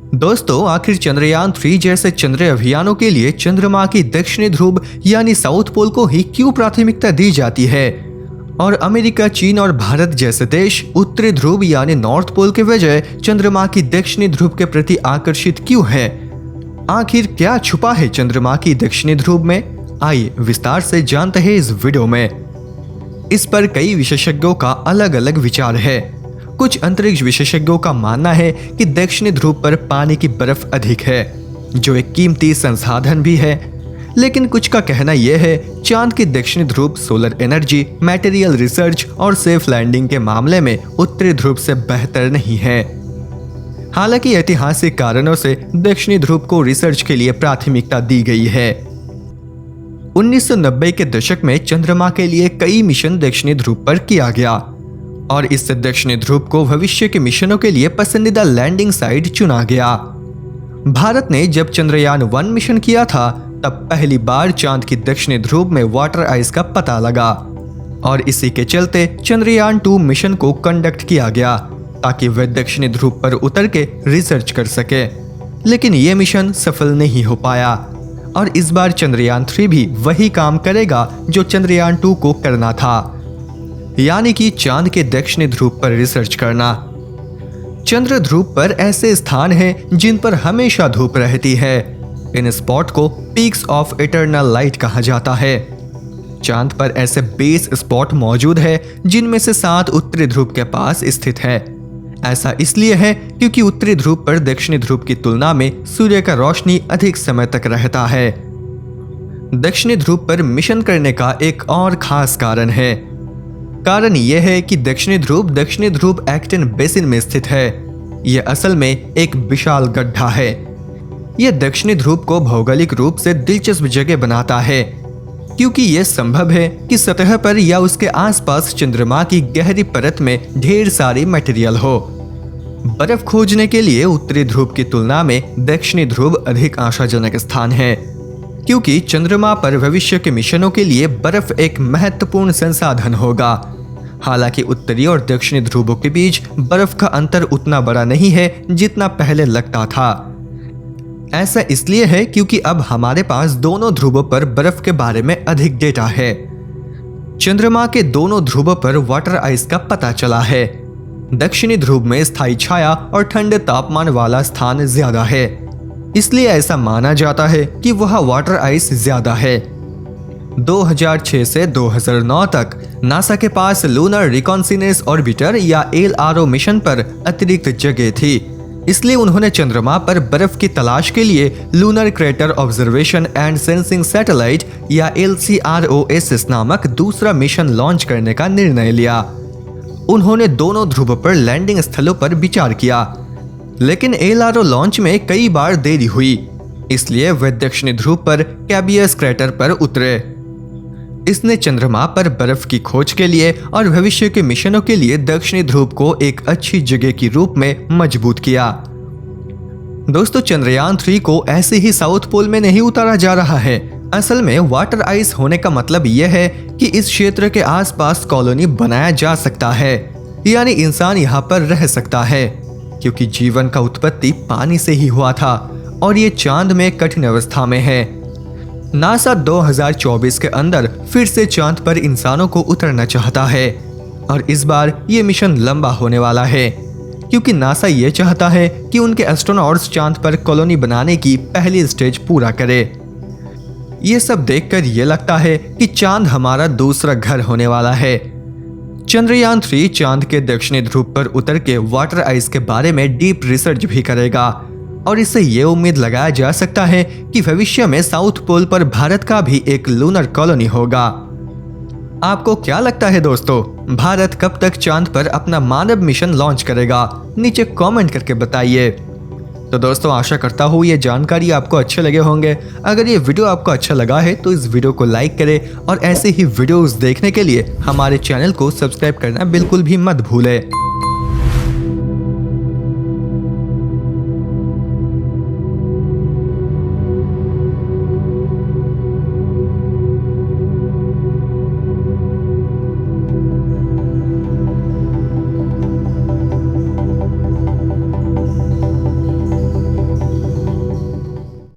दोस्तों, आखिर चंद्रयान 3 जैसे चंद्र अभियानों के लिए चंद्रमा की दक्षिणी ध्रुव यानी साउथ पोल को ही क्यों प्राथमिकता दी जाती है? और अमेरिका, चीन और भारत जैसे देश उत्तरी ध्रुव यानी नॉर्थ पोल के बजाय चंद्रमा की दक्षिणी ध्रुव के प्रति आकर्षित क्यों है? आखिर क्या छुपा है चंद्रमा की दक्षिणी ध्रुव में? आइए विस्तार से जानते हैं इस वीडियो में। इस पर कई विशेषज्ञों का अलग अलग विचार है। कुछ अंतरिक्ष विशेषज्ञों का मानना है कि दक्षिणी ध्रुव पर पानी की बर्फ अधिक है, जो एक कीमती संसाधन भी है। लेकिन कुछ का कहना यह है चांद की दक्षिणी ध्रुव सोलर एनर्जी, मटेरियल रिसर्च और सेफ लैंडिंग के मामले में उत्तरी ध्रुव से बेहतर नहीं है। हालांकि ऐतिहासिक कारणों से दक्षिणी ध्रुव को रिसर्च के लिए प्राथमिकता दी गई है। 1990 के दशक में चंद्रमा के लिए कई मिशन दक्षिणी ध्रुव पर किया गया और इससे दक्षिणी ध्रुव को भविष्य के मिशनों के लिए पसंदीदा लैंडिंग साइट चुना गया। भारत ने जब चंद्रयान 1 मिशन किया था तब पहली बार चांद की दक्षिणी ध्रुव में वाटर आइस का पता लगा और इसी के चलते चंद्रयान 2 मिशन को कंडक्ट किया गया ताकि वे दक्षिणी ध्रुव पर उतर के रिसर्च कर सके। लेकिन ये मिशन सफल नहीं हो पाया और इस बार चंद्रयान 3 भी वही काम करेगा जो चंद्रयान 2 को करना था, यानी कि चांद के दक्षिणी ध्रुव पर रिसर्च करना। चंद्र ध्रुव पर ऐसे स्थान हैं जिन पर हमेशा धूप रहती है। इन स्पॉट को पीक्स ऑफ इटर्नल लाइट कहा जाता है। चांद पर ऐसे 20 स्पॉट मौजूद है जिनमें से 7 उत्तरी ध्रुव के पास स्थित है। ऐसा इसलिए है क्योंकि उत्तरी ध्रुव पर दक्षिणी ध्रुव की तुलना में सूर्य का रोशनी अधिक समय तक रहता है। दक्षिणी ध्रुव पर मिशन करने का एक और खास कारण है। कारण यह है कि दक्षिणी ध्रुव एक्टिन बेसिन में स्थित है। यह असल में एक विशाल गड्ढा है। यह दक्षिणी ध्रुव को भौगोलिक रूप से दिलचस्प जगह बनाता है क्योंकि यह संभव है कि सतह पर या उसके आसपास चंद्रमा की गहरी परत में ढेर सारी मटेरियल हो। बर्फ खोजने के लिए उत्तरी ध्रुव की तुलना में दक्षिणी ध्रुव अधिक आशाजनक स्थान है क्योंकि चंद्रमा पर भविष्य के मिशनों के लिए बर्फ एक महत्वपूर्ण संसाधन होगा। हालांकि उत्तरी और दक्षिणी ध्रुवों के बीच बर्फ का अंतर उतना बड़ा नहीं है जितना पहले लगता था। ऐसा इसलिए है क्योंकि अब हमारे पास दोनों ध्रुवों पर बर्फ के बारे में अधिक डेटा है। चंद्रमा के दोनों ध्रुवों पर वाटर आइस का पता चला है। दक्षिणी ध्रुव में स्थायी छाया और ठंडे तापमान वाला स्थान ज्यादा है, इसलिए ऐसा माना जाता है कि वह वाटर आइस ज्यादा है। 2006 से 2009 तक नासा के पास लूनर रिकॉन्सिनेंस ऑर्बिटर या LRO मिशन पर अतिरिक्त जगह थी, इसलिए उन्होंने चंद्रमा पर बर्फ की तलाश के लिए lunar crater observation and sensing satellite या LCROSS नामक दूसरा मिशन लॉन्च करने का निर्णय लिया। उन्होंने दोनों ध्रुवों पर लैंडिंग स्थलों पर विचार किया, लेकिन LRO लॉन्च में कई बार देरी हुई, इसलिए वे दक्षिणी ध्रुव पर कैबियस क्रेटर पर उतरे। इसने चंद्रमा पर बर्फ की खोज के लिए और भविष्य के मिशनों के लिए दक्षिणी ध्रुव को एक अच्छी जगह के रूप में मजबूत किया। दोस्तों, चंद्रयान 3 को ऐसे ही साउथ पोल में नहीं उतारा जा रहा है। असल में वाटर आइस होने का मतलब यह है कि इस क्षेत्र के आसपास कॉलोनी बनाया जा सकता है, यानी इंसान यहाँ पर रह सकता है क्योंकि जीवन का उत्पत्ति पानी से ही हुआ था और ये चांद में कठिन अवस्था में है। नासा 2024 के अंदर फिर से चांद पर इंसानों को उतरना चाहता है और इस बार ये मिशन लंबा होने वाला है क्योंकि नासा ये चाहता है कि उनके एस्ट्रोनॉट्स चांद पर कॉलोनी बनाने की पहली स्टेज पूरा करे। ये सब देखकर ये लगता है कि चांद हमारा दूसरा घर होने वाला है। चंद्रयान 3 चांद के दक्षिणी ध्रुव पर उतर के वाटर आइस के बारे में डीप रिसर्च भी करेगा और इससे ये उम्मीद लगाया जा सकता है कि भविष्य में साउथ पोल पर भारत का भी एक लूनर कॉलोनी होगा। आपको क्या लगता है दोस्तों, भारत कब तक चांद पर अपना मानव मिशन लॉन्च करेगा? नीचे कमेंट करके बताइए। तो दोस्तों, आशा करता हूँ ये जानकारी आपको अच्छे लगे होंगे। अगर ये वीडियो आपको अच्छा लगा है तो इस वीडियो को लाइक करें और ऐसे ही वीडियोस देखने के लिए हमारे चैनल को सब्सक्राइब करना बिल्कुल भी मत भूलें।